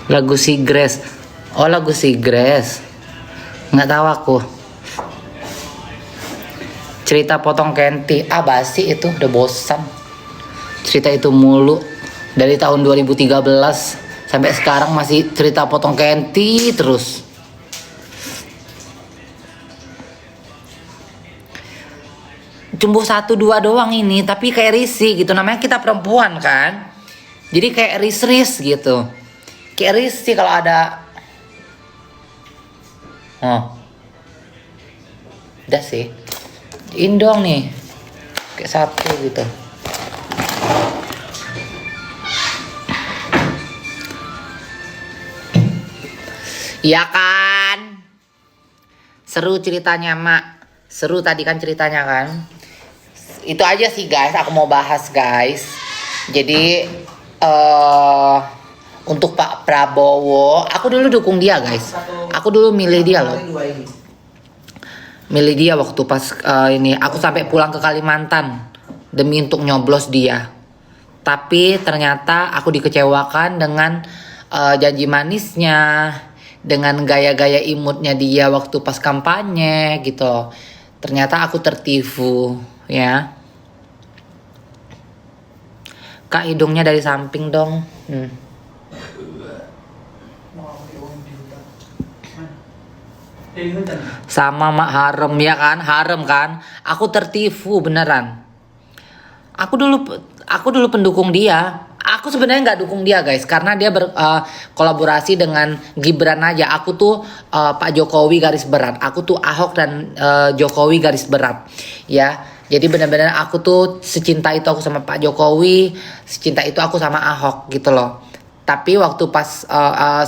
Lagu Sigres. Oh, lagu Sigres. Nggak tahu aku. Cerita Potong Kenti. Ah, basi itu, udah bosan. Cerita itu mulu. Dari tahun 2013 sampai sekarang masih cerita Potong Kenti terus. Cumbu 1 2 doang ini, tapi kayak risih gitu. Namanya kita perempuan kan. Jadi kayak ris-ris gitu. Kayak risih kalau ada. Oh. Udah sih. Indong nih. Kayak satu gitu. Iya kan? Seru ceritanya, Mak. Seru tadi kan ceritanya kan. Itu aja sih guys, aku mau bahas guys. Jadi untuk Pak Prabowo, aku dulu dukung dia guys. Aku dulu milih dia loh. Milih dia waktu pas ini aku sampai pulang ke Kalimantan demi untuk nyoblos dia. Tapi ternyata aku dikecewakan dengan janji manisnya, dengan gaya-gaya imutnya dia waktu pas kampanye gitu. Ternyata aku tertipu ya. Kak, hidungnya dari samping dong. Sama mak, harem ya kan, harem kan. Aku tertipu beneran. Aku dulu pendukung dia. Aku sebenarnya nggak dukung dia guys, karena dia berkolaborasi dengan Gibran aja. Aku tuh Pak Jokowi garis berat. Aku tuh Ahok dan Jokowi garis berat. Ya, jadi benar-benar aku tuh secinta itu aku sama Pak Jokowi, secinta itu aku sama Ahok gitu loh. Tapi waktu pas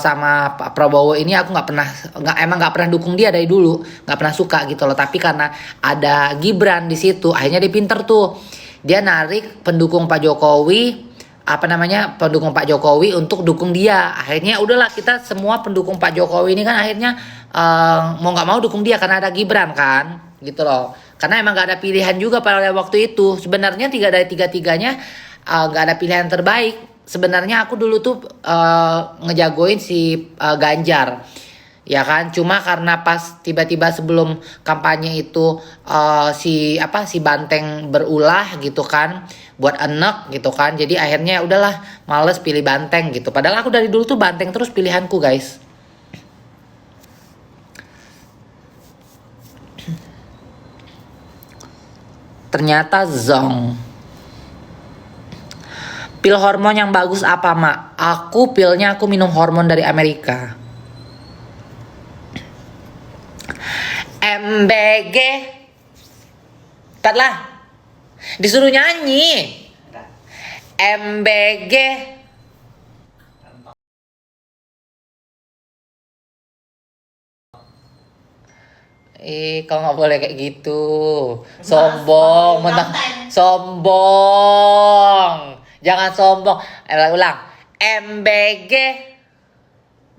sama Pak Prabowo ini aku emang nggak pernah dukung dia dari dulu, nggak pernah suka gitu loh. Tapi karena ada Gibran di situ, akhirnya dia pinter tuh. Dia narik pendukung Pak Jokowi, pendukung Pak Jokowi untuk dukung dia. Akhirnya udahlah, kita semua pendukung Pak Jokowi ini kan akhirnya mau nggak mau dukung dia karena ada Gibran kan, gitu loh. Karena emang nggak ada pilihan juga pada waktu itu. Sebenarnya dari tiga-tiganya nggak ada pilihan terbaik. Sebenarnya aku dulu tuh ngejagoin si Ganjar. Ya kan, cuma karena pas tiba-tiba sebelum kampanye itu si Banteng berulah gitu kan, buat enek gitu kan. Jadi akhirnya udahlah, males pilih Banteng gitu. Padahal aku dari dulu tuh Banteng terus pilihanku, guys. Ternyata zong. Pil hormon yang bagus apa, Mak? Aku minum hormon dari Amerika. MBG. Katlah. Disuruh nyanyi. MBG. Kau nggak boleh kayak gitu. Sombong, sombong. Jangan sombong. Ulang. MBG.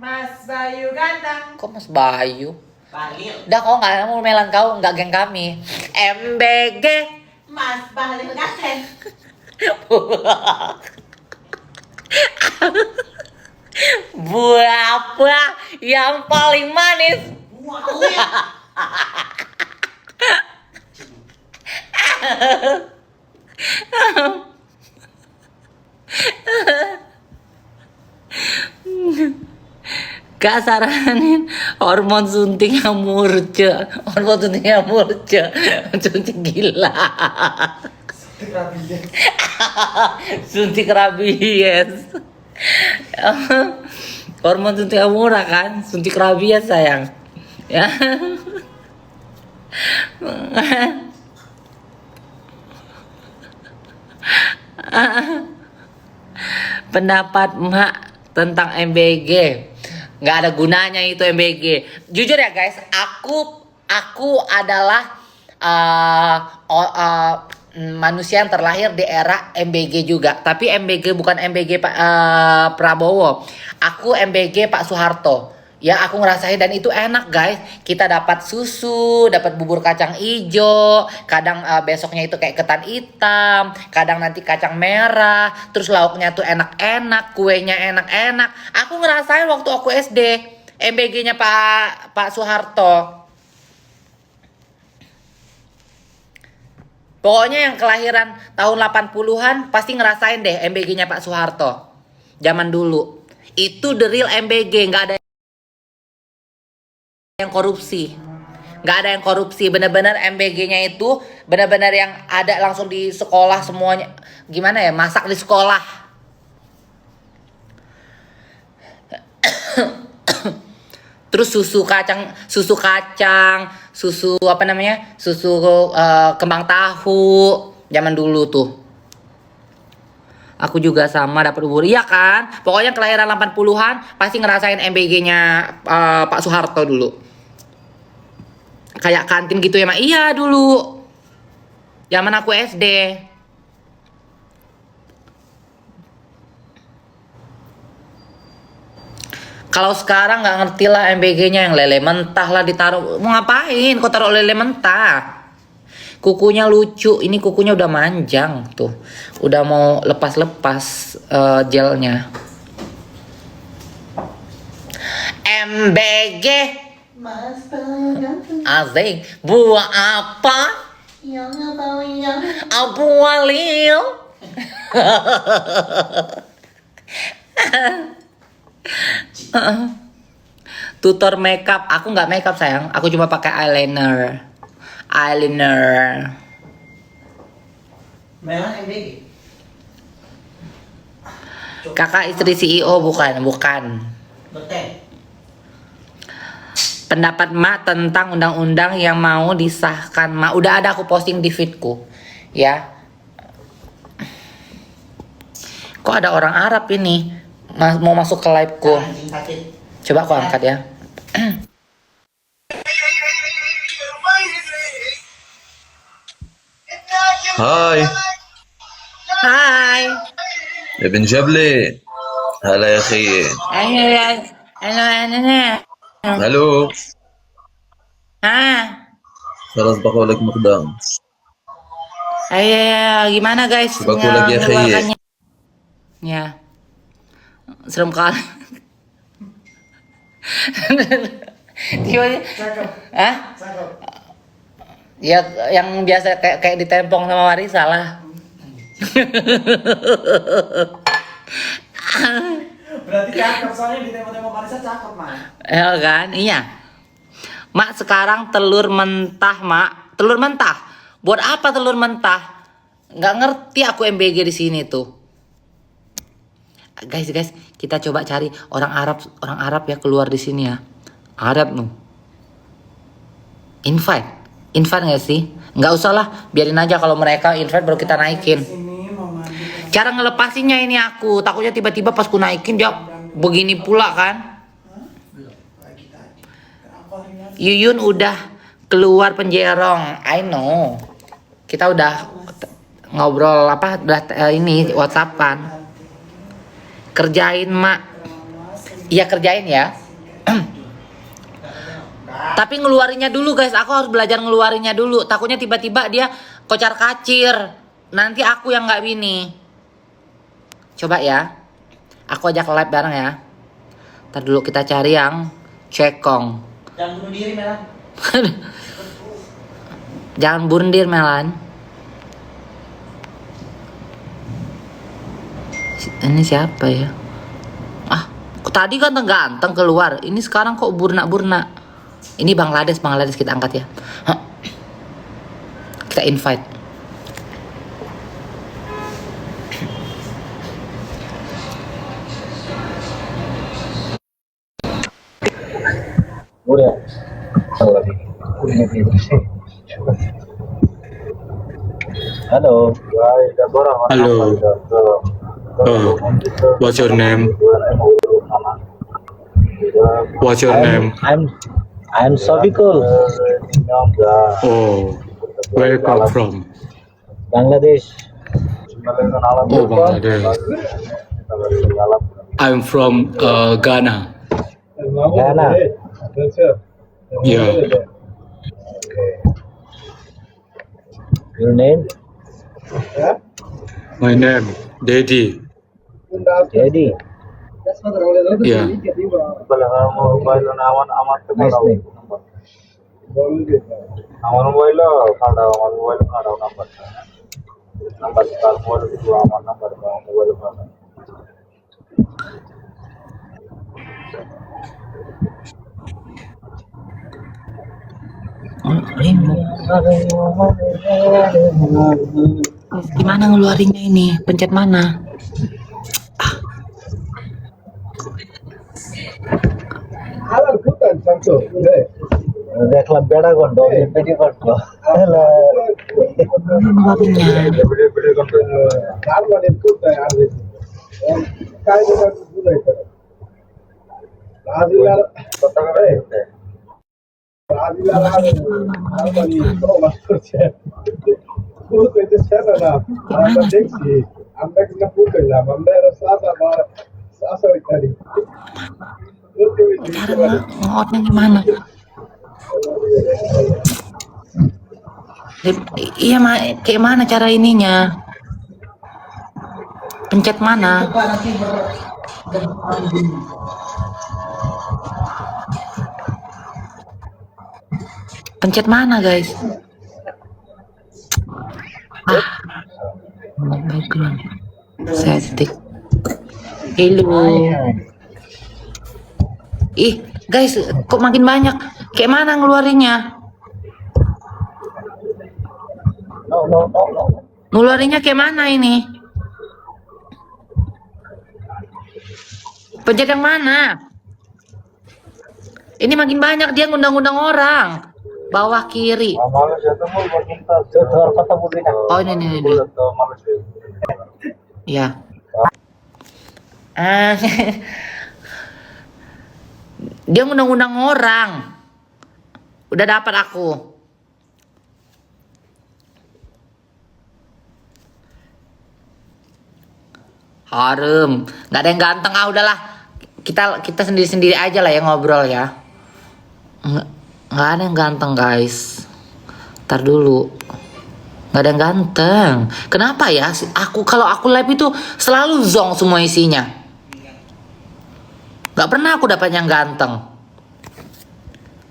Mas Bayu ganteng. Kok Mas Bayu? Balil. Dah, kau nggak mau melan, kau nggak geng kami. MBG. Mas Balil ganteng. Buah apa yang paling manis? Kak, saranin hormon suntiknya murce. Hormon suntiknya murce. Suntik gila. Suntik rabies. Hormon suntik murah kan? Suntik rabies sayang. Ya. Pendapat Mak tentang MBG, nggak ada gunanya itu MBG. Jujur ya guys, aku adalah manusia yang terlahir di era MBG juga. Tapi MBG bukan MBG Pak Prabowo. Aku MBG Pak Soeharto. Ya aku ngerasain dan itu enak guys. Kita dapat susu, dapat bubur kacang ijo, kadang besoknya itu kayak ketan hitam, kadang nanti kacang merah, terus lauknya tuh enak-enak, kuenya enak-enak. Aku ngerasain waktu aku SD, MBG-nya Pak Soeharto. Pokoknya yang kelahiran tahun 80-an pasti ngerasain deh MBG-nya Pak Soeharto. Zaman dulu. Itu the real MBG, nggak ada yang korupsi. Nggak ada yang korupsi, bener-bener MBG-nya itu bener-bener yang ada langsung di sekolah semuanya. Gimana ya, masak di sekolah. Terus susu apa namanya, susu kembang tahu zaman dulu tuh. Aku juga sama dapat bubur, iya kan? Pokoknya kelahiran 80-an pasti ngerasain MBG-nya Pak Soeharto dulu. Kayak kantin gitu ya, Mak. Iya dulu. Zaman aku SD. Kalau sekarang nggak ngerti lah MBG-nya, yang lele mentah lah ditaruh. Mau ngapain? Kok taruh lele mentah? Kukunya lucu. Ini kukunya udah manjang tuh. Udah mau lepas-lepas gelnya. MBG. Mas Bayu ganteng. Asik. Buah apa? Yang apa yang? Buah lil. Tutor makeup. Aku nggak makeup sayang. Aku cuma pakai eyeliner. Memang MBG. Kakak istri CEO bukan. Betul. Pendapat Mak tentang undang-undang yang mau disahkan Mak. Udah ada aku posting di feedku. Ya. Kok ada orang Arab ini mau masuk ke liveku. Anjing sakit. Coba aku angkat ya. هاي Hai. ابن جبلي. هلا يا خيي. الو خلاص بقول لك مقدام. Gimana guys? Coba aku lagi ya, Khiyy. Ngeluarkannya? Ya. Serem kali. Tiba-tiba. Hah? Cakep. Ya yang biasa kayak ditempong sama Marisa lah. Berarti cakep, soalnya di tembok-tembok Marisa cakep, Mas. Ya kan? Iya. Mak sekarang telur mentah, Mak. Telur mentah. Buat apa telur mentah? Nggak ngerti aku MBG di sini tuh. Guys, kita coba cari orang Arab ya keluar di sini ya. Arab nuh. Invite nggak sih? Nggak usah lah, biarin aja kalau mereka invite baru kita naikin. Ini mau mandi. Cara ngelepasinnya ini aku takutnya tiba-tiba pas ku naikin dia begini pula kan. Lagi tadi. Kenapa ini? Yuyun udah keluar penjerong, I know. Kita udah ngobrol ini WhatsAppan. Kerjain Mak. Iya kerjain ya. Tapi ngeluarinnya dulu guys, aku harus belajar ngeluarinnya dulu. Takutnya tiba-tiba dia kocar kacir. Nanti aku yang nggak ini. Coba ya. Aku ajak live bareng ya. Ntar dulu kita cari yang cekong. Jangan bunuh diri, Melan. Jangan bundir Melan. Ini siapa ya? Tadi ganteng-ganteng keluar. Ini sekarang kok burna-burna. Ini Bangladesh kita angkat ya. Kita invite. Hello. Hello. What's your name? What's your name? I'm Safikul, Oh, where you come from? Bangladesh. Oh, Bangladesh. I'm from Ghana. Gana. Yeah. Your name? My name, Daddy. Eddie. Yeah. Nice name. আমার মোবাইল কাটাও আমার মোবাইল কাটাও নাম্বারটা নাম্বার তার মোবাইল দিব আমার number mobile কাটাও Gimana ngeluarinnya ini? Pencet mana? দেখলাম বেড়া গন্ড পেটি করতো Ngeluarinnya. ভিডিও ভিডিও কন্টেন্ট কথা করে আমরা কিন্তু ফুল করলাম আমরা Cara nge-outnya gimana? Iya, kayak mana cara ininya? Pencet mana? Pencet mana, guys? Background setting. Hello. Ih, guys, kok makin banyak? Kayak mana ngeluarinnya? no. Ngeluarinnya kayak mana ini? Pencet yang mana? Ini makin banyak, dia ngundang-ngundang orang. Bawah kiri. Malaysia তো মূল বর্তমানটা তো তোর কথা বুঝি না Oh, ini. তো Malaysia Ya. Ah, dia ngundang-ngundang orang. Udah dapat aku. Harem, nggak ada yang ganteng, udahlah. Kita sendiri-sendiri aja lah ya ngobrol ya. Nggak ada yang ganteng, guys. Ntar dulu. Nggak ada yang ganteng. Kenapa ya? Kalau aku live itu selalu zong semua isinya. Nggak pernah aku dapat yang ganteng.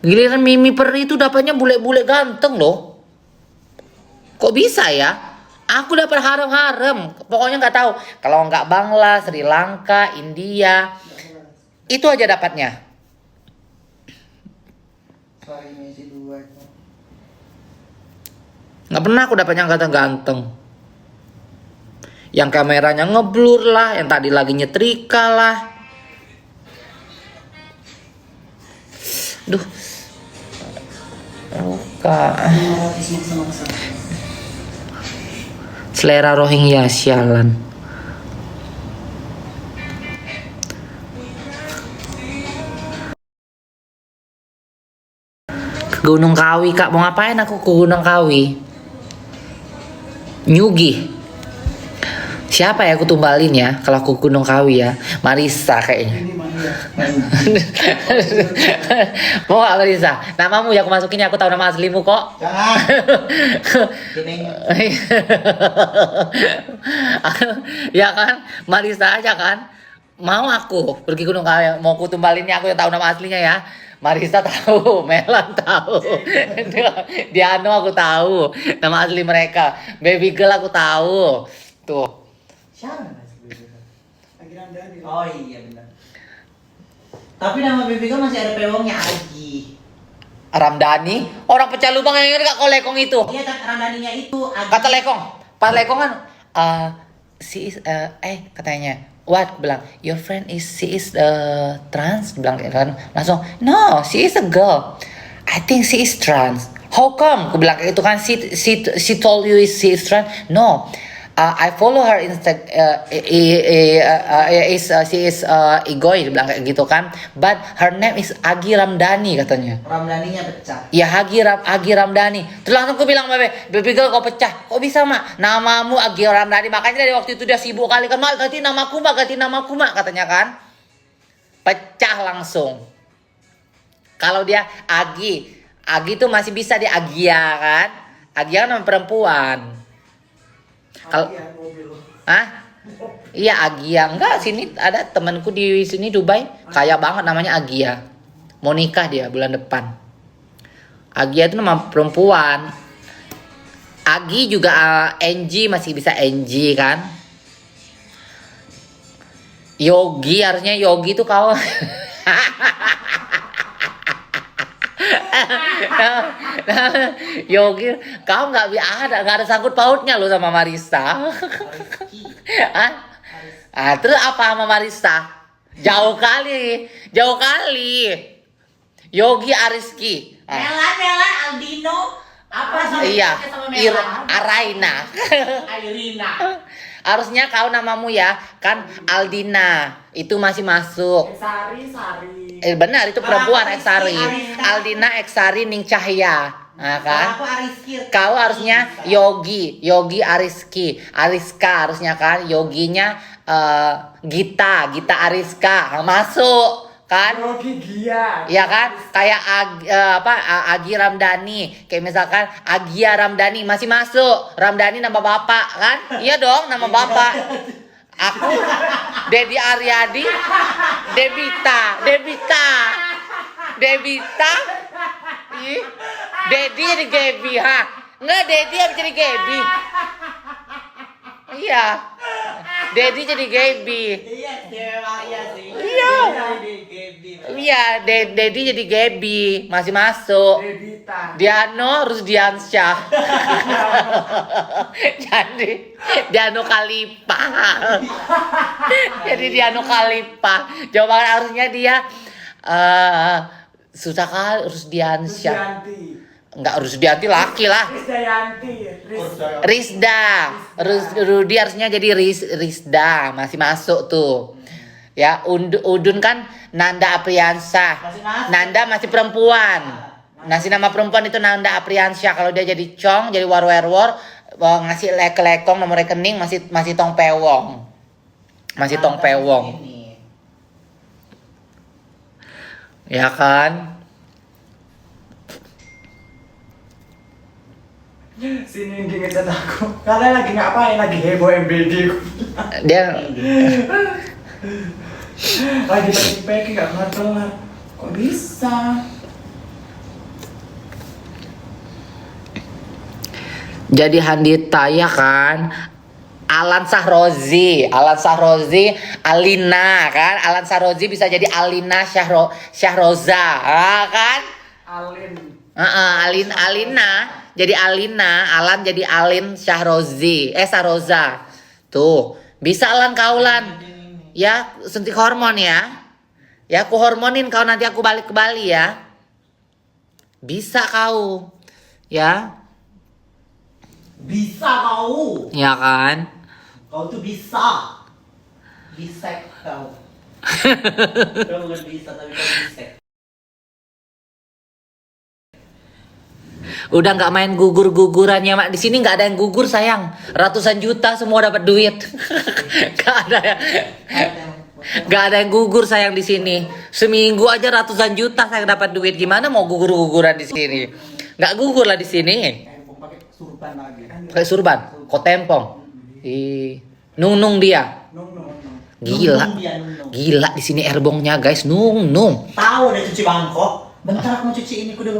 Giliran Mimi Peri itu dapatnya bule-bule ganteng loh. Kok bisa ya? Aku dapat harem-harem. Pokoknya nggak tahu. Kalau nggak Bangla, Sri Lanka, India, itu aja dapatnya. Nggak pernah aku dapat yang ganteng-ganteng. Yang kameranya ngeblur lah, yang tadi lagi nyetrika lah. Duh. Luka. Selera Rohingya, sialan. Ke Gunung Kawi, Kak. Mau ngapain aku ke Gunung Kawi? Nyugi. Siapa ya aku tumbalin ya kalau aku ke Gunung Kawi ya? Marisa kayaknya. Mau gak Marisa? Namamu ya aku masukin ya, aku tahu nama aslimu kok. jangan Ya kan, Marisa aja kan. Mau aku pergi Gunung Kawi, mau aku tumbalinnya, aku yang tahu nama aslinya ya. Marisa tahu, Melan tahu, Diano aku tahu, nama asli mereka. Baby girl aku tahu. Tuh. Oh iya benar. Tapi nama baby girl masih ada pewongnya Aji. Ramdhani, orang pecah lubang yang Kak Lekong itu. Iya, Ramdhaninya itu Aji. Kata Lekong, Pak Lekong kan, katanya, what? Bilang, your friend she is trans, bilang kan, langsung, no, she is a girl. I think she is trans. How come? Aku bilang kayak itu kan, she told you she is trans. No. I follow her she is Igoy, bilang kayak gitu kan. But her name is Agi Ramdhani katanya. Ramdhaninya pecah. Ya Agi Ramdhani. Terus langsung aku bilang, baby girl kok pecah? Kok bisa mak? Namamu Agi Ramdhani. Makanya dari waktu itu dia sibuk kali kan, mak ganti namaku mak, katanya kan. Pecah langsung. Kalau dia Agi tuh masih bisa dia Agia kan? Agia kan nama perempuan. Kalau Hah? Iya Agia. Enggak, sini ada temanku di sini Dubai, kaya banget namanya Agia. Mau nikah dia bulan depan. Agia itu nama perempuan. Agi juga NG masih bisa NG kan? Yogi harusnya Yogi tuh kau. Yogi, kau nggak ada sangkut pautnya lo sama Marisa. Hah? Terus apa sama Marisa? Jauh kali. Yogi Ariski. Mela, Aldino. Apa sama Iya, sama Mela? Araina. Irina. Harusnya kau namamu ya kan Aldina. Itu masih masuk. Sari. Benar itu perempuan Aku Eksari. Ariska. Aldina Eksari Ning Cahya. Nah kan? Aku Ariski. Kau harusnya Yogi Ariski. Ariska harusnya kan. Yoginya Gita Ariska. Masuk kan? Yogi Gia. Ya kan? Kayak Agi Ramdhani. Kayak misalkan Agia Ramdhani masih masuk. Ramdhani nama bapak kan? Iya dong, nama bapak. Aku Dedi Aryadi, Debita. Ih, Dedi jadi Gaby ha. Enggak, Dedi habis jadi Gaby. Iya. Dedi jadi Gaby. Iya, iya sih. Iya. Iya, Dedi jadi Gaby, masih masuk. Debita. Diano Rusdiansyah. Jadi Diano Kalipa. Jadi Diano Kalipa. Jawaban harusnya dia susah kali Rusdiansyah. Rusdianti. Enggak, Rusdianti laki lah. Krisdayanti. Rizda. Rudi harusnya jadi Rizda, masih masuk tuh. Ya, Udun kan Nanda Apriansyah. Masih masuk. Nanda masih perempuan. Nasi nama perempuan itu Nanda Apriansyah. Kalau dia jadi Cong, jadi Warwerwor, ngasih lekong nomor rekening masih Tong Pewong. Masih Tong Pewong. Ya kan? Sini yang ngecat aku. Kalian lagi ngapain? Lagi heboh MBD. Dia Lagi packing nggak kelar. Kok bisa? jadi Handita ya kan? Alan Sahrozi, Alina kan? Alan Sahrozi bisa jadi Alina Syahroza, kan? Alin. Alina jadi Alina, Alan jadi Alin Syahrozi, Sahroza. Tuh, bisa Alan kaulan. Ya, suntik hormon ya. Ya, aku hormonin kau nanti aku balik ke Bali ya. Bisa kau. Ya. Bisa kau. Ya kan? Kau tuh bisa. Bisek kau. Kau bukan bisa tapi kau bisek. Udah nggak main gugur-gugurannya mak, di sini nggak ada yang gugur sayang, ratusan juta semua dapat duit. Nggak ada yang gugur sayang di sini, seminggu aja ratusan juta saya dapat duit, gimana mau gugur-guguran di sini? Nggak gugur lah di sini. Pakai surban lagi. Kayak surban, kok tempong. Nung dia. Gila, Nung dia, nung. gila di sini erbongnya guys, nung. Tahu deh cuci bangkok. Bentar aku mau cuci ini ku dulu.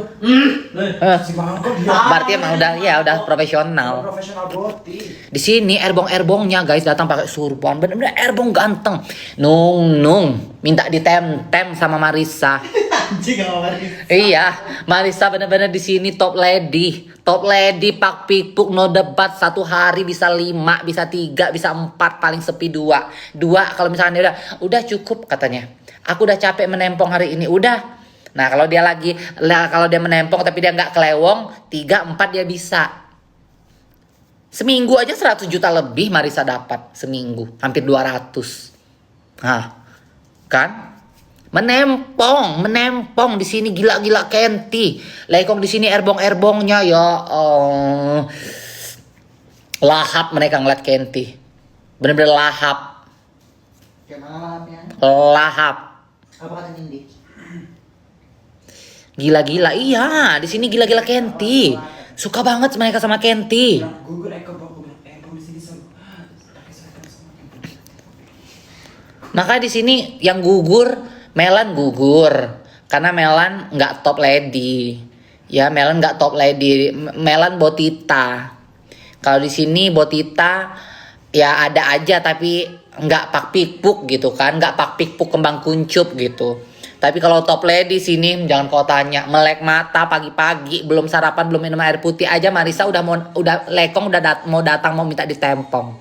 Si mangkok dia. Berarti emang udah profesional. Profesional boti. Di sini erbongnya guys datang pakai surban, bener-bener erbong ganteng. Nung minta ditem sama Marisa. Anjing sama Marisa. Iya, Marisa bener-bener di sini top lady pak pikpuk no debat, satu hari bisa 5, bisa 3, bisa 4, paling sepi 2 kalau misalnya udah cukup katanya. Aku udah capek menempong hari ini, udah. Nah kalau dia menempong tapi dia nggak kelewong, 3, 4 dia bisa. Seminggu aja 100 juta lebih Marisa dapat seminggu, hampir 200. Nah, kan? Menempong di sini gila Kenti. Lekong di sini erbongnya ya. Lahap mereka ngeliat Kenti. Bener-bener lahap. Gimana lahapnya? Lahap. Apa kata Nindi? Gila-gila, iya. Di sini gila-gila Kenti. Suka banget mereka sama Kenti. Gugur Eko bro, Eko di sini selalu. Makanya di sini yang gugur, Melan gugur. Karena Melan nggak top lady. Ya, Melan nggak top lady. Melan Botita. Kalau di sini Botita ya ada aja tapi nggak pak pikpuk gitu kan, nggak pak pikpuk kembang kuncup gitu. Tapi kalau top lady sini jangan kau tanya, melek mata pagi-pagi belum sarapan belum minum air putih aja Marisa udah lekong mau datang mau minta ditempong.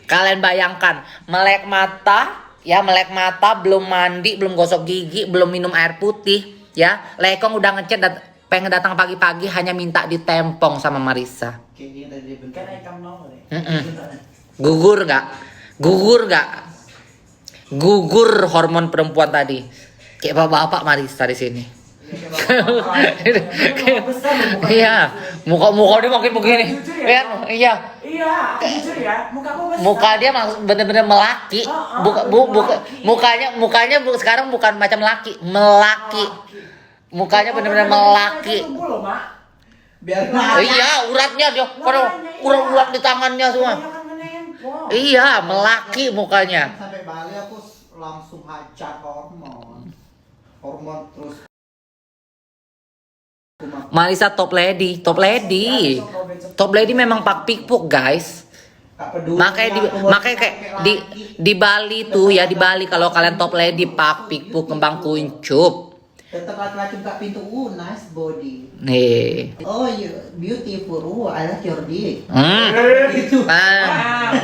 Kalian bayangkan melek mata ya, melek mata belum mandi belum gosok gigi belum minum air putih ya, lekong udah ngechat pengen datang pagi-pagi hanya minta ditempong sama Marisa. Kan Eko nongol deh. Gugur nggak? Gugur hormon perempuan tadi. Kayak bapak-bapak Marisa di sini. Iya, muka dia makin begini. Iya. Iya, jujur ya, muka aku besar. Muka dia bener-bener melaki. Mukanya sekarang bukan macam laki, melaki. Mukanya bener-bener melaki. Tumbuh loh, Mak. Biar Iya, uratnya dia, urat di tangannya semua. Iya, melaki mukanya. sampai Bali aku langsung hajar hormon terus Marisa top lady memang pak pikpuk guys. gak peduli. Makanya kayak di Bali tuh ya, di Bali kalau kalian top lady pak pikpuk kembang kuncup. tetap laki-laki buka pintu, nice body. Nih. Oh, you beautiful. I like your dick. Gitu. Ah.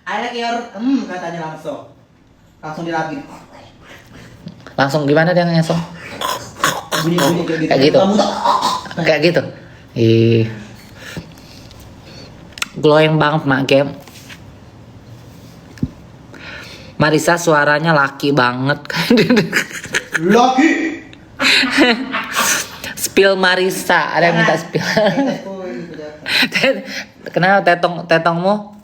I like your katanya langsung diragin. Langsung gimana dia ngesong? Bunyi Kayak gitu. Kayak gitu. Ih. Glowing banget mak game. Marisa suaranya laki banget. Laki. Spill Marisa, ada yang minta spill. Kenapa tetongmu?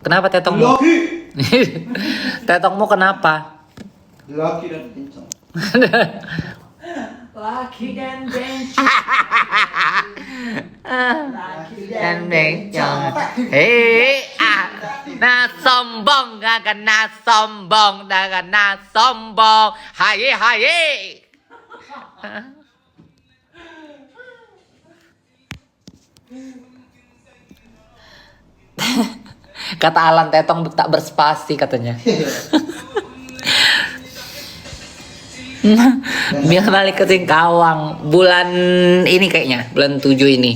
Kenapa tetongmu? Laki. Tetongmu kenapa? Laki dan kencang. Laki dan bencong. Dan bencong. Na sombong, gak kena sombong, dah kena sombong. Haye haye. Kata Alan Tetong tak berspasi katanya. Biar balik ke Singkawang bulan ini kayaknya, bulan 7 ini.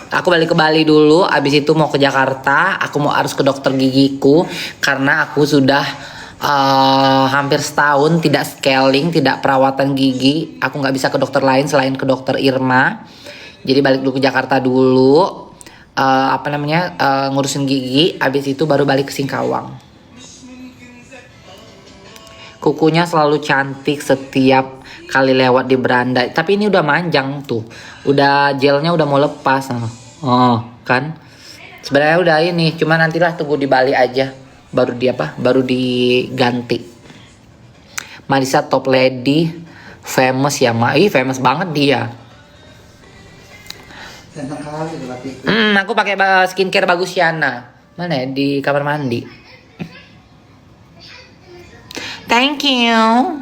Aku balik ke Bali dulu, abis itu mau ke Jakarta. Aku harus ke dokter gigiku karena aku sudah hampir setahun tidak scaling, tidak perawatan gigi. Aku nggak bisa ke dokter lain selain ke dokter Irma. Jadi balik dulu ke Jakarta dulu, ngurusin gigi. Abis itu baru balik ke Singkawang. Kukunya selalu cantik setiap kali lewat di beranda. Tapi ini udah manjang tuh. Udah gelnya udah mau lepas. Oh, kan? Sebenarnya udah ini, cuma nantilah tunggu di Bali aja. Baru diganti. Marisa top lady, famous ya, famous banget dia. Ganteng kali tuh laki. Aku pakai skincare bagus Yana. Mana ya? Di kamar mandi. Thank you.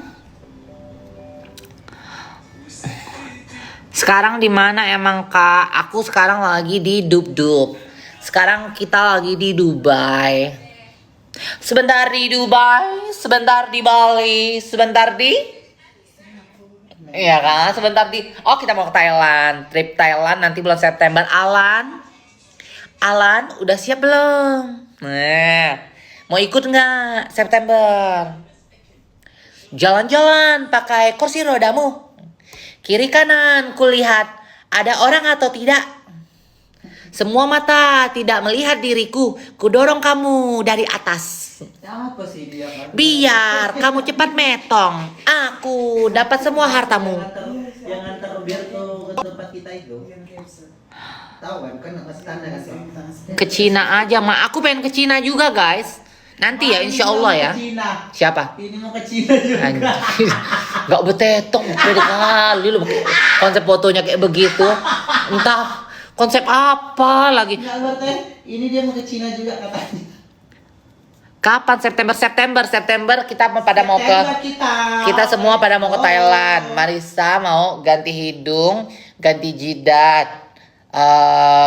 Sekarang di mana emang Kak? Aku sekarang lagi di Dubdub. Sekarang kita lagi di Dubai. Sebentar di Dubai, sebentar di Bali, sebentar di iya kan? Sebentar di kita mau ke Thailand. Trip Thailand nanti bulan September. Alan udah siap belum? Nah, mau ikut nggak September? Jalan-jalan pakai kursi rodamu. Kiri kanan kulihat ada orang atau tidak. Semua mata tidak melihat diriku. Kudorong kamu dari atas. Apa sih dia? Biar kamu cepat metong. Aku dapat semua hartamu. Yang antar biar tuh ke tempat kita itu. Tahu kan masih tanda kan? Ke Cina aja, Mak. Aku pengen ke Cina juga, guys. Nanti ya, insya Allah ya. Ke Cina. Siapa? Ini mau ke Cina juga. Anjir. Gak betetong, beda kali lu konsep fotonya kayak begitu. Entah konsep apa lagi. Enggak betul. Ini dia mau ke Cina juga katanya. Kapan? September kita pada mau ke September kita semua pada mau ke Thailand. Marisa mau ganti hidung, ganti jidat,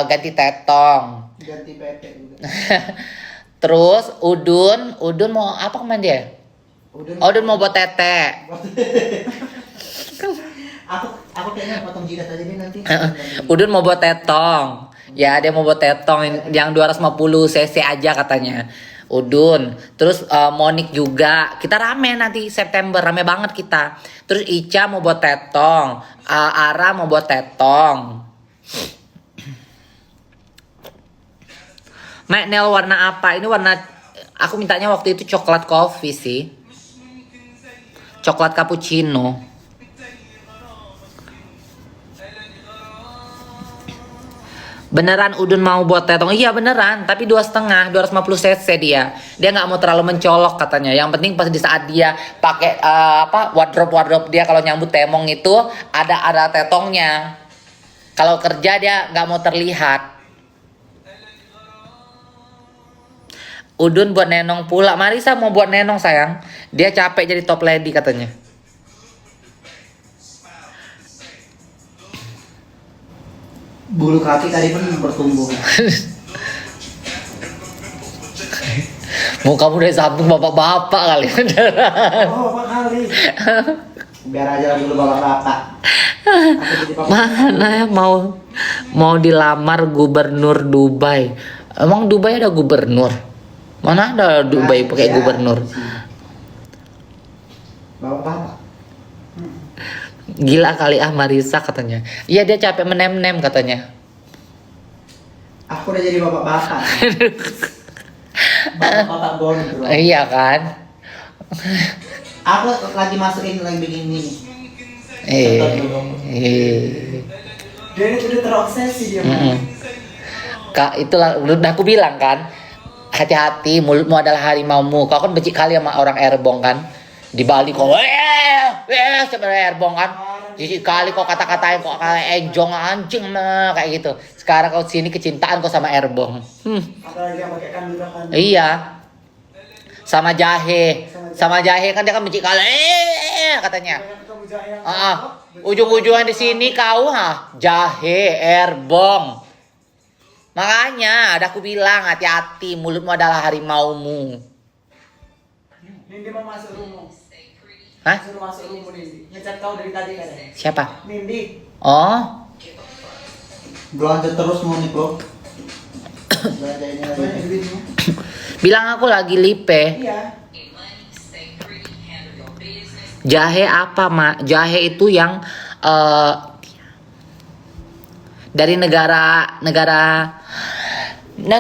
ganti tetong. Ganti PT juga. Terus Udun mau apa kemana dia? Udun mau buat tete. Aku kayaknya potong jidat aja deh nanti. Udun mau buat tetong. Ya, dia mau buat tetong yang 250 cc aja katanya. Udun. Terus Monik juga. Kita rame nanti September, rame banget kita. Terus Ica mau buat tetong. Ara mau buat tetong. Mek, nail warna apa? Ini warna aku mintanya waktu itu coklat coffee sih. Coklat cappuccino. Beneran Udun mau buat tetong? Iya beneran, tapi 2,5, 250 cc dia. Dia nggak mau terlalu mencolok katanya. Yang penting pas di saat dia pakai wardrobe dia kalau nyambut temong itu ada tetongnya. Kalau kerja dia nggak mau terlihat. Udun buat nenong pula. Marisa mau buat nenong sayang. Dia capek jadi top lady katanya. Bulu kaki tadi pun bertumbuh. Mau kamu dari samping bapak-bapak kali. Oh, Pak kali. Biar aja bulu bapak-bapak. Aku jadi bapak. Mana ya mau dilamar gubernur Dubai. Emang Dubai ada gubernur? Mana ada Dubai pakai gubernur? Bapak-bapak. Gila kali Marisa katanya. Iya dia capek menem-nem katanya. Aku udah jadi bapak-bapak. Bapak-bapak gondrong. Iya kan? Aku lagi masukin lagi begini nih. Dia ini sudah terobsesi dia. Kak, itulah udah aku bilang kan. Hati-hati, mulutmu adalah harimaumu. Kau kan benci kali sama orang Erbong kan. Di Bali kau sebenarnya Erbong kan. Jijik kali kau kata-katain kau kayak enjong anjing kayak gitu. Sekarang kau sini kecintaan kau sama Erbong. Apalagi yang pakai kandungan kan. Iya. Sama jahe. Sama jahe kan dia kan benci kali katanya. Ujung-ujungnya di sini kau jahe Erbong. Makanya ada aku bilang hati-hati, mulutmu adalah harimaumu. Nindi mau masuk rumah. Hah? Suruh masuk rumah Nindi. Ngecat kau dari tadi katanya. Siapa? Nindi. Oh, Belanja terus mau nih bro. Belanjanya lagi. Banyak duitnya. bilang aku lagi lipe. Iya. Jahe apa, Mak? Jahe itu yang dari negara Itu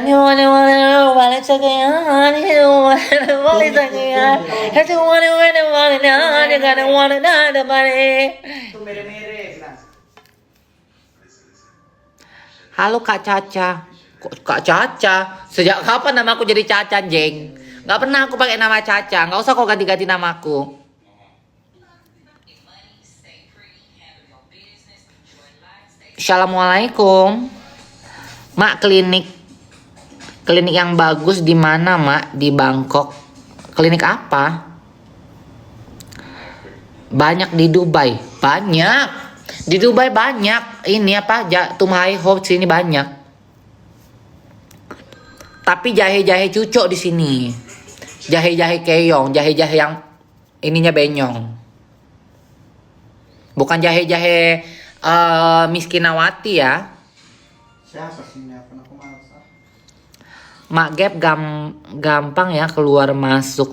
mere-mere bilang. Halo Kak Caca. Kok Kak Caca? Sejak kapan nama aku jadi Caca, Jeng? Gak pernah aku pakai nama Caca. Gak usah kau ganti-ganti namaku. Assalamualaikum. Mak, klinik yang bagus di mana, Mak? Di Bangkok. Klinik apa? Banyak di Dubai. Banyak. Di Dubai banyak. Ini apa? Tumhai Hope sini banyak. Tapi jahe-jahe cucok di sini. Jahe-jahe keong, jahe-jahe yang ininya benyong. Bukan jahe-jahe miskinawati ya. Siapa sih ini aku males ah. Mak Gap gampang ya keluar masuk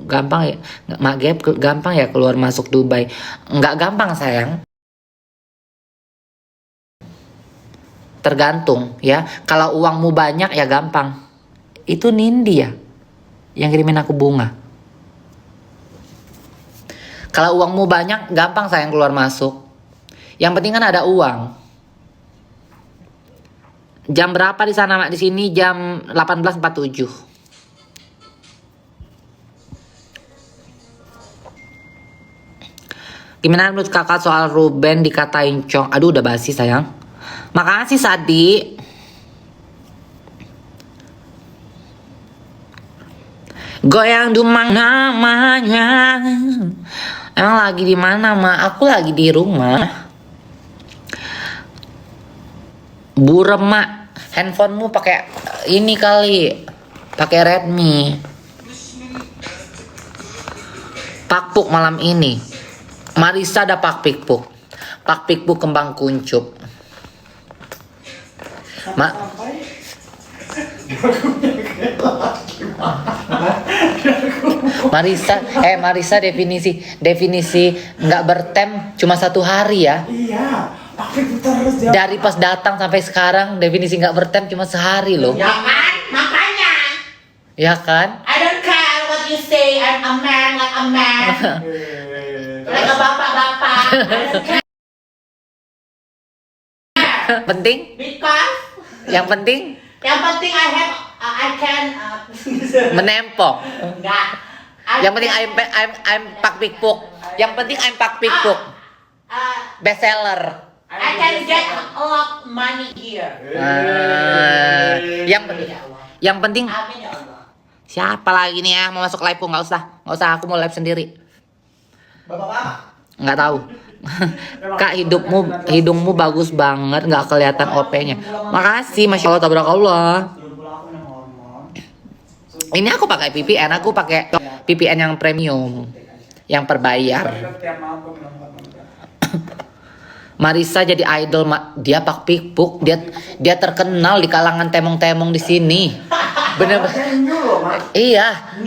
gampang ya. Mak Gap gampang ya keluar masuk Dubai. Enggak gampang sayang. Tergantung ya. Kalau uangmu banyak ya gampang. Itu Nindi ya yang kirimin aku bunga. Kalau uangmu banyak gampang sayang keluar masuk. Yang penting kan ada uang. Jam berapa di sana, Mak? Di sini jam 18.47. Gimana menurut kakak soal Ruben dikatain Cong? Aduh udah basi sayang. Makasih Sadi. Goyang dumang namanya. Emang lagi di mana, Ma? Aku lagi di rumah. Burem, Mak. Handphonemu pakai ini kali. Pakai Redmi. Pakpuk malam ini. Marisa ada Pak Pikpuk. Pak Pikpuk kembang kuncup. Marisa definisi nggak bertem cuma 1 hari ya. Iya, pakai terus ya. Dari pas datang sampai sekarang definisi nggak bertem cuma sehari loh. Ya kan? Makanya. Ya kan? I don't care what you say. I'm a man like a man. Like a bapak-bapak. I don't care. Penting? Because Yang penting yang penting I can menempok. enggak. Yang penting I'm Pak Pikpuk. Yang penting I'm Pak Pikpuk. Best seller. I can get a lot money here. Yang penting Amin ya Allah. siapa lagi nih ya mau masuk live? Nggak usah, aku mau live sendiri. Bapak-bapak. Nggak tahu. Kak, hidungmu bagus banget, nggak kelihatan OP-nya. Makasih, masya Allah, tabarakallah. Ini aku pakai VPN, aku pakai VPN yang premium, yang berbayar. Tiap malam gua minum obat. Marisa jadi idol, dia Pak Pikpuk, dia terkenal di kalangan temong-temong di sini. Iya,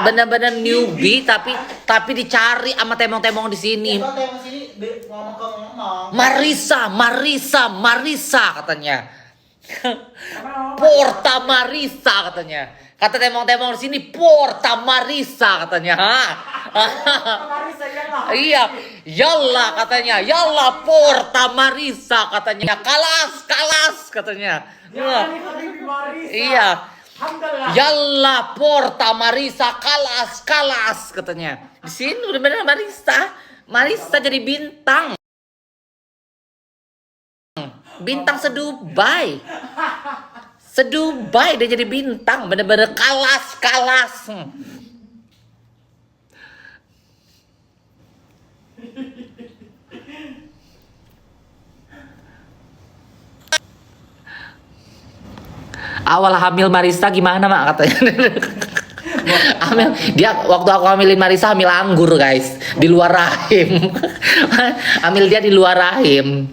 bener-bener newbie tapi dicari sama temong-temong di sini. Ngomong. Marisa katanya. Porta Marisa katanya. Kata temong-temong di sini Porta Marisa katanya. Iya, yalla katanya. Yalla Porta Marisa katanya. Kalas katanya. Iya. Yalla Porta Marisa kalas katanya. Di sini udah bener Marisa jadi bintang. Bintang sedubai dia jadi bintang, bener-bener kalas. Awal hamil Marisa gimana, Mak, katanya. Waktu aku hamilin Marisa hamil anggur, guys, di luar rahim. Hamil dia di luar rahim.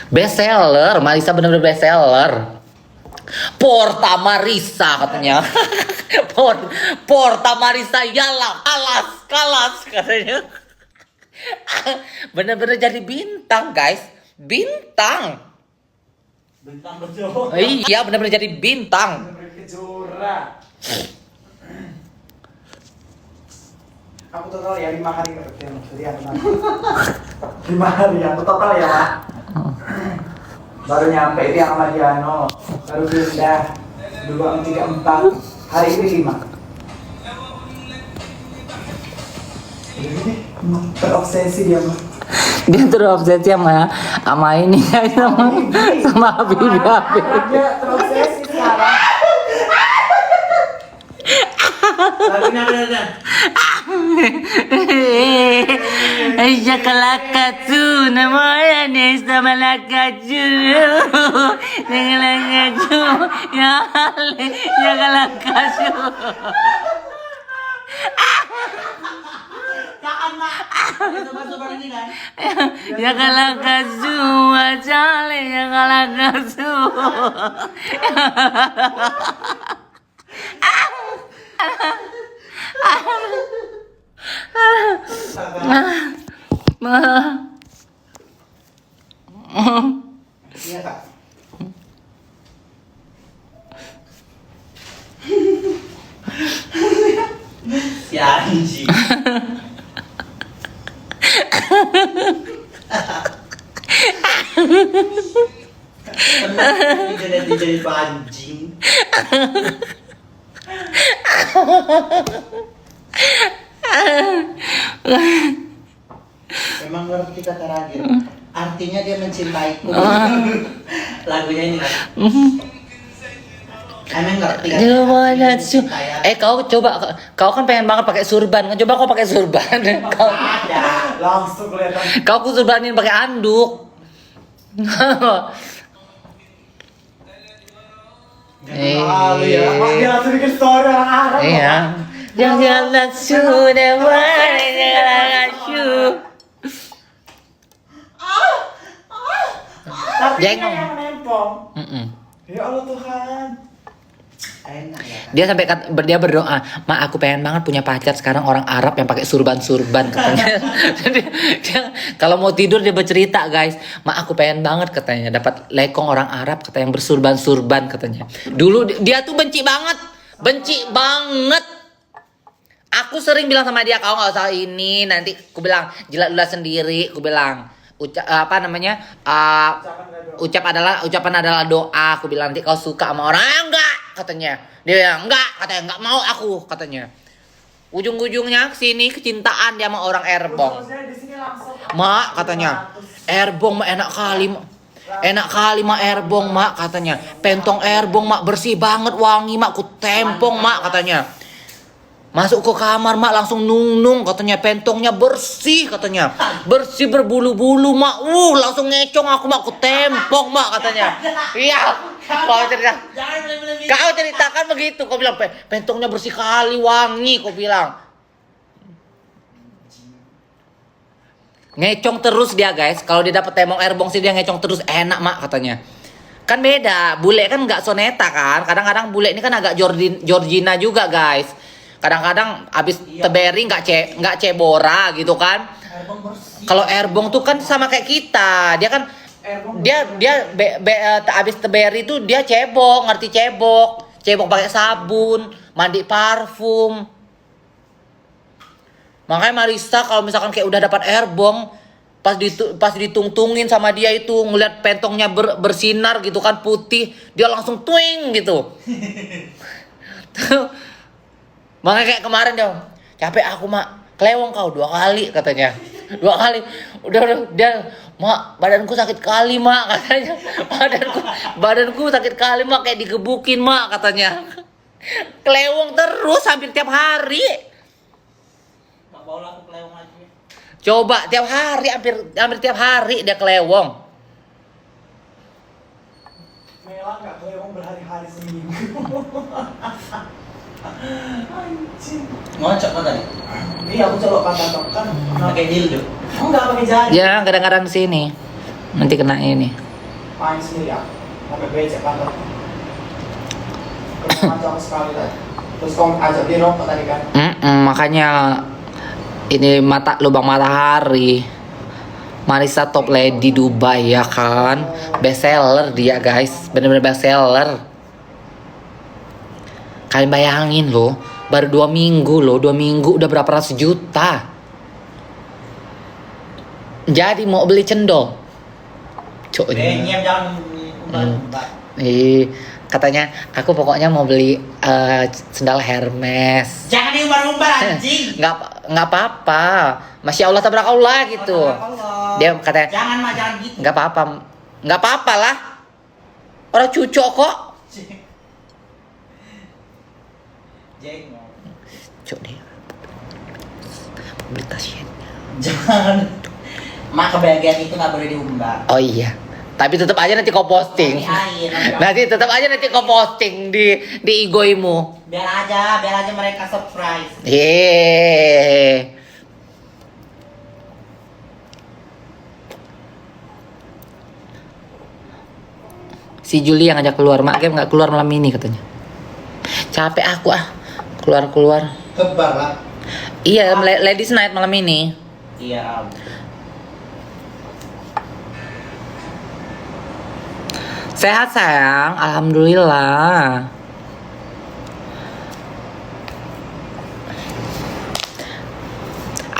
Best seller, Marisa bener-bener best seller. Porta Marisa katanya. Porta Marisa yalla kalas katanya. Bener-bener jadi bintang, guys. Bintang betul. Iya, bener-bener jadi bintang. Kejora. Aku total ya 5 hari kerja. Jadi aku 5 hari aku total ya, Pak. Baru nyampe itu yang sama Diano. Baru pindah 2, 3, 4. Hari ini 5. Terobsesi dia, Mas. Dia terobsesi sama ini sama Habibie. Dia terobsesi sekarang. Shakalakatu, namanya Nesta Malakatu. Shakalakatu, ya Ale, Shakalakatu. Jangan, Mak. Coba ini kan. Shakalakatu, wajale, Shakalakatu. Iya, Kak. Si anjing. Jadi anjing. Memang ngerti kata terakhir. Artinya dia mencintaiku. Lagunya ini kan. Emang ngerti kan? Kau kan pengen banget pakai surban kan? Coba kau pakai surban. Kau, Ada. Langsung kelihatan. kau aku surbanin pakai anduk. Malu ya. Dia langsung bikin story orang Arab. Iya. Janganlah sudah warnanya Tapi Jeng. yang menempong. Mm-mm. Ya Allah Tuhan. Enak ya. Dia sampai dia berdoa, "Ma, aku pengen banget punya pacar sekarang orang Arab yang pakai surban-surban," katanya. Jadi dia kalau mau tidur dia bercerita, guys, "Ma, aku pengen banget," katanya, "dapat lekong orang Arab kata yang bersurban-surban," katanya. Dulu dia tuh benci banget. Aku sering bilang sama dia, "Kau nggak usah ini, nanti," aku bilang, "jilat dulu sendiri," aku bilang. Ucapan adalah doa. Aku bilang, "Nanti kau suka sama orang." Enggak, katanya. Dia bilang, katanya enggak mau aku, katanya. Ujung-ujungnya sini kecintaan dia sama orang Erbong. Terusnya di sini langsung. "Mak," katanya, "Erbong mah enak kali, Mak. Enak kali Mak Erbong, Mak," katanya. "Pentong Erbong, Mak, bersih banget, wangi, Mak, ku tempong, Mak," katanya. "Masuk ke kamar, Mak, langsung nung-nung," katanya. "Pentongnya bersih," katanya. "Bersih berbulu-bulu, Mak. Langsung ngecong aku, Mak, ku tempong, Mak," katanya. Iya. Kau ceritakan begitu. Kau bilang, "Pentongnya bersih kali, wangi," kau bilang. Ngecong terus dia, guys. Kalau dia dapat temong Erbong sih dia ngecong terus. "Enak, Mak," katanya. Kan beda. Bule kan nggak soneta kan. Kadang-kadang bule ini kan agak Georgina juga, guys. Kadang-kadang abis teberi nggak cebora gitu kan. Erbong bersih. Kalau Erbong tuh kan sama kayak kita. Dia kan abis teberi tuh dia cebok, ngerti cebok. Cebok pakai sabun, mandi parfum. Makanya Marissa kalau misalkan kayak udah dapat Erbong, pas ditungtungin sama dia itu ngeliat pentongnya bersinar gitu kan, putih, dia langsung twing gitu. Makanya kayak kemarin dia, "Capek aku, Mak, kelewong kau 2 kali," katanya. 2 kali. Udah dia, "Mak, badanku sakit kali, Mak," katanya. Badanku sakit kali, Mak, kayak digebukin, Mak," katanya. Kelewong terus hampir tiap hari. Nggak bawa aku kelewong lagi. Coba tiap hari, hampir tiap hari dia kelewong. Mela nggak kelewong berhari-hari seminggu. Anjing. Ngocok kan tadi? Iya, aku colok patah kan. Pakai dildo. Enggak pakai jari. Ya, kadang-kadang sini. Nanti kena ini. Main sendiri aku. Sampai becek patah. Kena macam sekali tadi. Terus kamu ajak dia rokok tadi kan. Makanya ini lubang matahari. Marissa top lady Dubai ya kan. Best seller dia, guys. Bener-bener best seller. Kalian bayangin loh, baru 2 minggu loh, 2 minggu udah berapa ratus juta. Jadi mau beli cendol. Cok ini. Nyem jangan umbar-umbar. Katanya aku pokoknya mau beli sendal Hermes. Jangan diumbar-umbar anjing. Nggak apa-apa. Masya Allah tabarakallah gitu. Allah. Dia katanya Jangan mah, jangan gitu. nggak apa-apa lah. Orang cucok kok. Jeng. Cok dia. Publikasinya. Jangan. Mak, kebahagiaan itu nggak boleh diumbar. Oh iya. Tapi tetap aja nanti kau posting. Nanti tetap aja nanti kau posting di igoimu. Biar aja mereka surprise. Yeay. Si Juli yang ngajak keluar, Mak Game nggak keluar malam ini katanya. Capek aku keluar. Kebar lah. Iya, ladies night malam ini. Iya. Sehat sayang, alhamdulillah.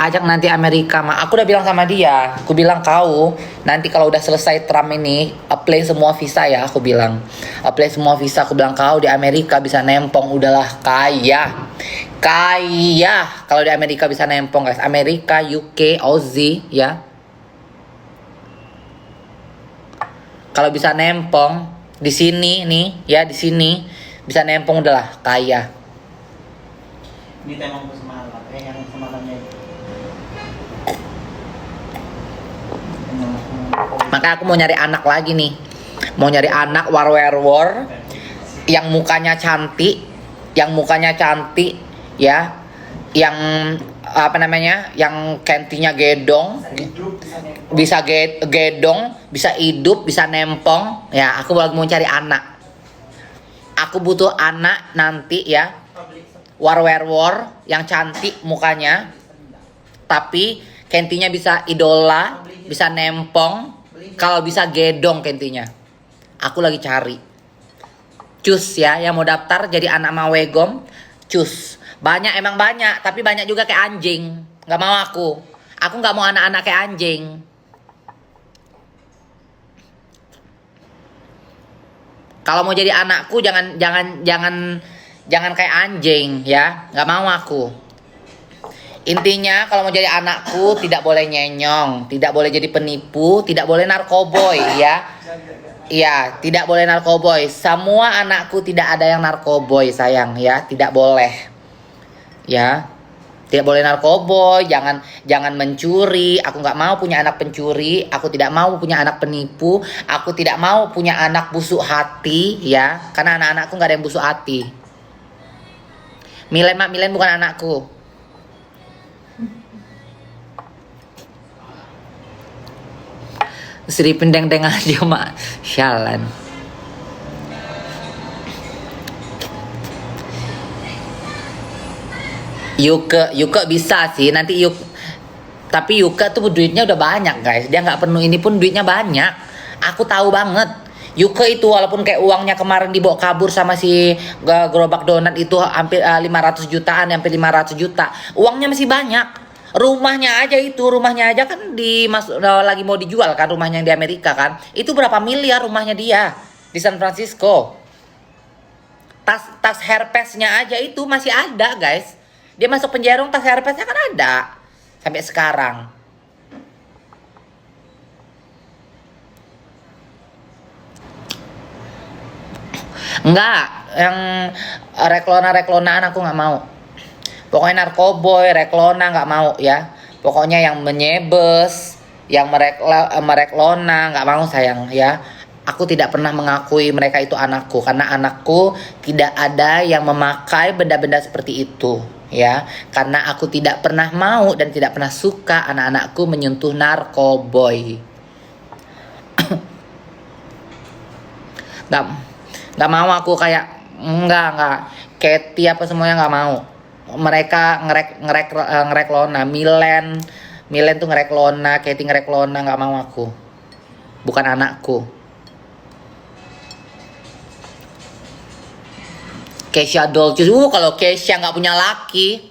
Ajak nanti Amerika, Mak. Aku udah bilang sama dia. Aku bilang kau nanti kalau udah selesai Trump ini apply semua visa ya. Aku bilang apply semua visa. Aku bilang kau di Amerika bisa nempong, udahlah kaya. Kaya kalau di Amerika bisa nempong guys. Amerika, UK, Aussie ya. Kalau bisa nempong di sini nih ya, di sini bisa nempong udahlah kaya. Ini temang ko semalam. Yang semalamnya itu. Maka aku mau nyari anak lagi nih. Mau nyari anak war yang mukanya cantik, ya. Yang apa namanya? Yang kentinya gedong, bisa gedong, bisa hidup, bisa nempong. Ya, aku lagi mau cari anak. Aku butuh anak nanti ya. War yang cantik mukanya. Tapi kentinya bisa idola, bisa nempong. Kalau bisa gedong kentinya. Aku lagi cari. Cus ya, yang mau daftar jadi anak Mawegom. Cus. Banyak, emang banyak. Tapi banyak juga kayak anjing. Gak mau aku. Aku gak mau anak-anak kayak anjing. Kalau mau jadi anakku jangan kayak anjing ya. Gak mau aku. Intinya kalau mau jadi anakku tidak boleh nyenyong, tidak boleh jadi penipu, tidak boleh narkoboy ya. Iya, tidak boleh narkoboy. Semua anakku tidak ada yang narkoboy sayang ya, tidak boleh. Ya. Tidak boleh narkoboy, jangan mencuri. Aku nggak mau punya anak pencuri, aku tidak mau punya anak penipu, aku tidak mau punya anak busuk hati ya. Karena anak-anakku nggak ada yang busuk hati. Milen bukan anakku. Sri pendeng-deng aja mak Syalan. Yuke bisa sih nanti tapi Yuke tuh duitnya udah banyak guys. Dia nggak penuh ini pun duitnya banyak. Aku tahu banget. Yuke itu walaupun kayak uangnya kemarin dibawa kabur sama si gerobak donat itu hampir 500 jutaan, hampir 500 juta. Uangnya masih banyak. Rumahnya aja kan lagi mau dijual kan, rumahnya yang di Amerika kan. Itu berapa miliar rumahnya dia di San Francisco. Tas herpesnya aja itu masih ada guys. Dia masuk penjara, tas herpesnya kan ada sampai sekarang. Enggak, yang reklonaan aku nggak mau. Pokoknya narkoboy, reklona nggak mau ya. Pokoknya yang menyebes, yang mereklona nggak mau sayang ya. Aku tidak pernah mengakui mereka itu anakku karena anakku tidak ada yang memakai benda-benda seperti itu ya. Karena aku tidak pernah mau dan tidak pernah suka anak-anakku menyentuh narkoboy. Nggak mau aku kayak enggak Katy apa semuanya nggak mau. Mereka ngerek lona, Milen tuh ngerek lona, Katy ngerek lona, nggak mau aku. Bukan anakku. Kesha Dolce, kalau Kesha nggak punya laki,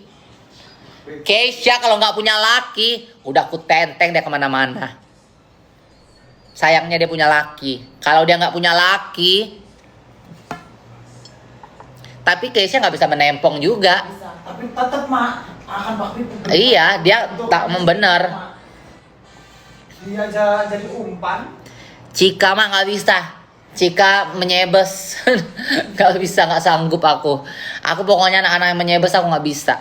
udah aku tenteng dia kemana-mana. Sayangnya dia punya laki. Kalau dia nggak punya laki, tapi Kesha nggak bisa menempong juga. Bisa. Tapi tetap mak akan bakti. Iya, dia tak membenar. Dia jadi umpan. Cika mah nggak bisa. Cika menyebes, nggak bisa, nggak sanggup aku. Aku pokoknya anak-anak yang menyebes aku nggak bisa.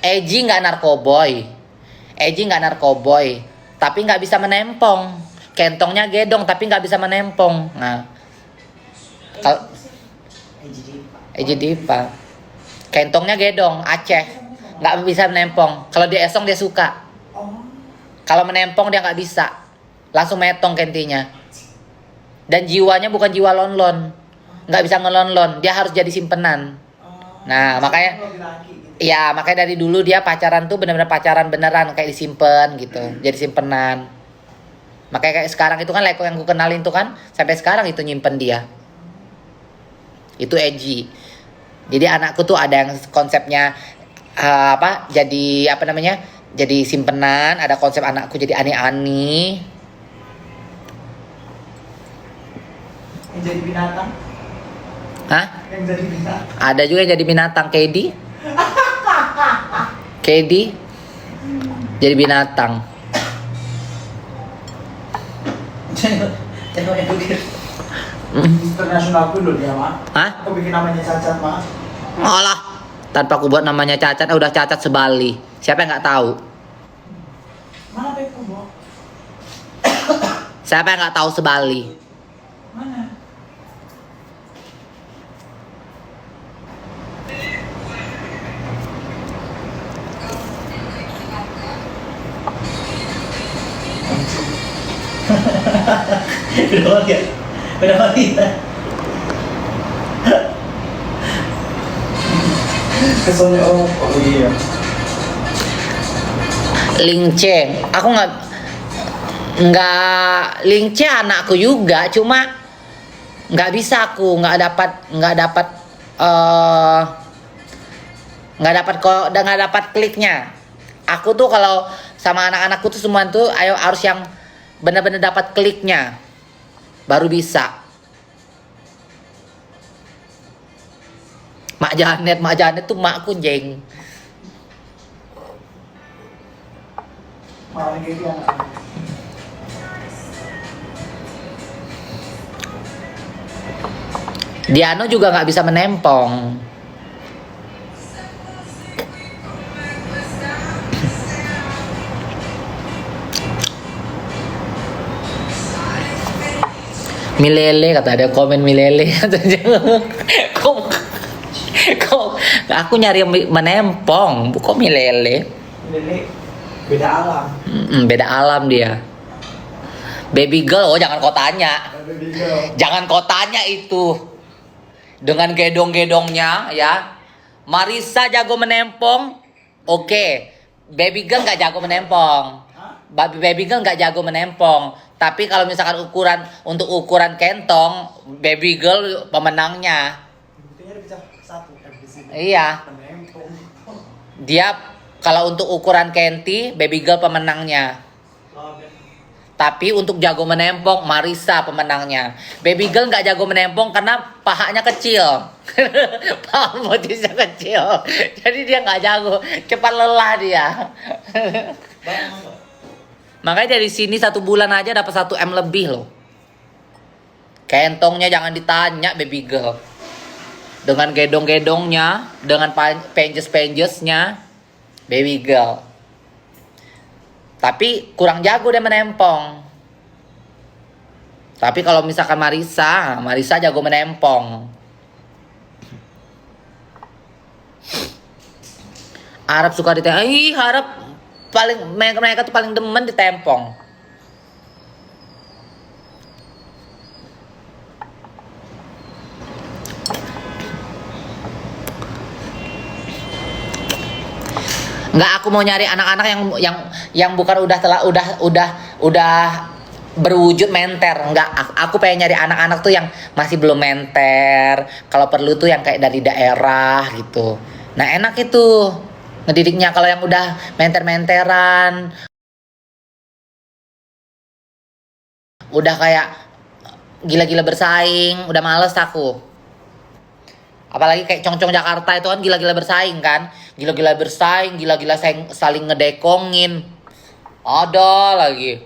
Eji nggak narkoboy, tapi nggak bisa menempong. Kentongnya gedong, tapi nggak bisa menempong. Nah, kalau Eji Dipa, kentongnya gedong, Aceh, nggak bisa menempong. Kalau dia esong dia suka. Kalau menempong dia nggak bisa, langsung metong kentinya. Dan jiwanya bukan jiwa lonlon, nggak bisa ngelonlon, dia harus jadi simpenan. Nah makanya, ya makanya dari dulu dia pacaran tuh benar-benar pacaran beneran kayak disimpan gitu, jadi simpenan. Makanya kayak sekarang itu kan Leko yang gue kenalin tuh kan, sampai sekarang itu nyimpen dia. Itu Eji. Jadi anakku tuh ada yang konsepnya jadi simpenan, ada konsep anakku jadi ani-ani. Yang jadi binatang. Hah? Yang Yang jadi binatang. Ada juga yang jadi binatang, Kedi. Kedi jadi binatang. Jangan yang begitu. Internasional dulu dia, Mak. Hah? Aku bikin namanya Cacat, Mak. Alah, tanpa aku buat namanya Cacat, udah Cacat sebali. Siapa yang nggak tahu? Mana Beko, Bo? Siapa yang nggak tahu sebali? Mana? Udah mati ya? Udah mati ya? Keselnya oh iya. Lingce, aku nggak Lingce anakku juga, cuma nggak bisa aku nggak dapat kliknya. Aku tuh kalau sama anak-anakku tuh semua tuh harus yang benar-benar dapat kliknya baru bisa. Mak Janet tuh makku jeng. Malah kayak dia anak. Diano juga nggak bisa menempong. Milele kata ada komen Milele kok aku nyari yang menempong kok Milele. Lele beda alam. Beda alam dia. Baby girl, oh jangan kau tanya. Baby girl. Jangan kau tanya itu. Dengan gedong-gedongnya ya. Marisa jago menempong. Oke. Baby girl nggak jago menempong. Baby girl nggak jago menempong. Tapi kalau misalkan untuk ukuran kentong, baby girl pemenangnya. Buktinya dia bisa satu di sini. Iya. Menempong. Dia kalau untuk ukuran kenti, baby girl pemenangnya. Tapi untuk jago menempong, Marisa pemenangnya. Baby girl nggak jago menempong karena pahanya kecil. Paha motifnya kecil. Jadi dia nggak jago. Cepat lelah dia. Makanya dari sini 1 bulan aja dapat 1 M lebih loh. Kentongnya jangan ditanya baby girl. Dengan gedong-gedongnya, dengan penjes-penjesnya, baby girl. Tapi kurang jago dia menempong. Tapi kalau misalkan Marisa jago menempong. Arab suka ditempong. Arab mereka tuh paling demen ditempong. Nggak, aku mau nyari anak-anak yang bukan udah berwujud menter. Nggak, aku pengen nyari anak-anak tuh yang masih belum menter. Kalau perlu tuh yang kayak dari daerah gitu. Nah enak itu ngedidiknya. Kalau yang udah menter-menteran, udah kayak gila-gila bersaing, udah males aku. Apalagi kayak Congcong Jakarta itu kan gila-gila bersaing kan. Gila-gila bersaing, gila-gila saling ngedekongin. Ada lagi.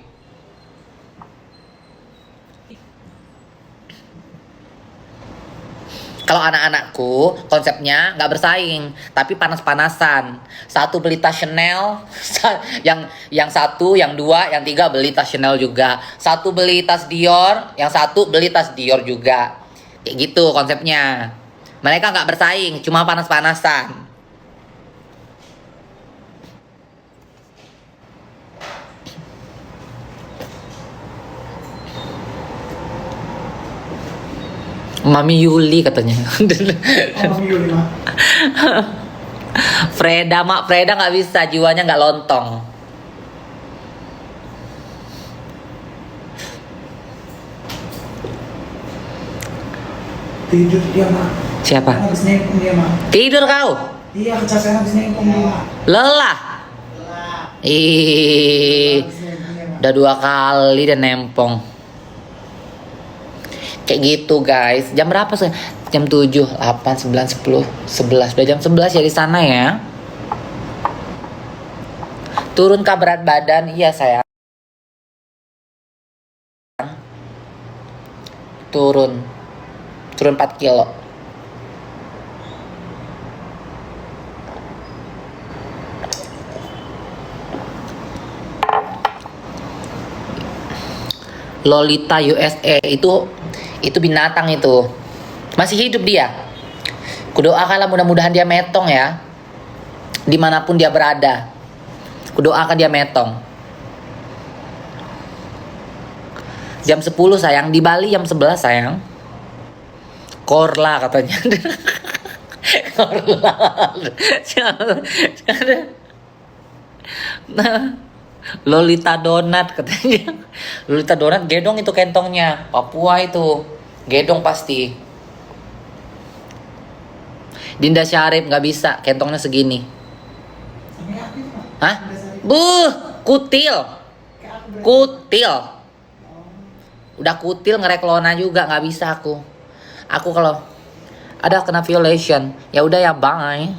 Kalau anak-anakku konsepnya nggak bersaing, tapi panas-panasan. Satu beli tas Chanel, yang satu, yang dua, yang tiga beli tas Chanel juga. Satu beli tas Dior, yang satu beli tas Dior juga. Kayak gitu konsepnya. Mereka nggak bersaing, cuma panas-panasan. Mami Yuli katanya. Oh, Yuli mah. Freda nggak bisa, jiwanya nggak lontong. Tidur dia mah. Siapa? Habis nempong dia mah. Tidur kau? Iya kecapean habis nempong dia. Lelah. Ih, Habis nempong dia mah. udah 2 kali dia nempong. Kayak gitu guys. Jam berapa sih? Jam 7, 8, 9, 10, 11. Udah jam 11 ya di sana ya. Turun kah berat badan? Iya sayang. Turun 4 kilo. Lolita USA itu binatang itu. Masih hidup dia. Kudoakanlah mudah-mudahan dia metong ya. Dimanapun dia berada. Kudoakan dia metong. Jam 10 sayang. Di Bali jam 11 sayang. Korla katanya. Korla. Nah, Lolita Donat katanya. Lolita Donat gedong itu kentongnya. Papua itu gedong pasti. Dinda Syarif nggak bisa, kentongnya segini. Hah? Kutil. Kutil. Udah kutil ngerek Lona juga nggak bisa aku. Aku kalau ada kena violation, ya udah ya bye.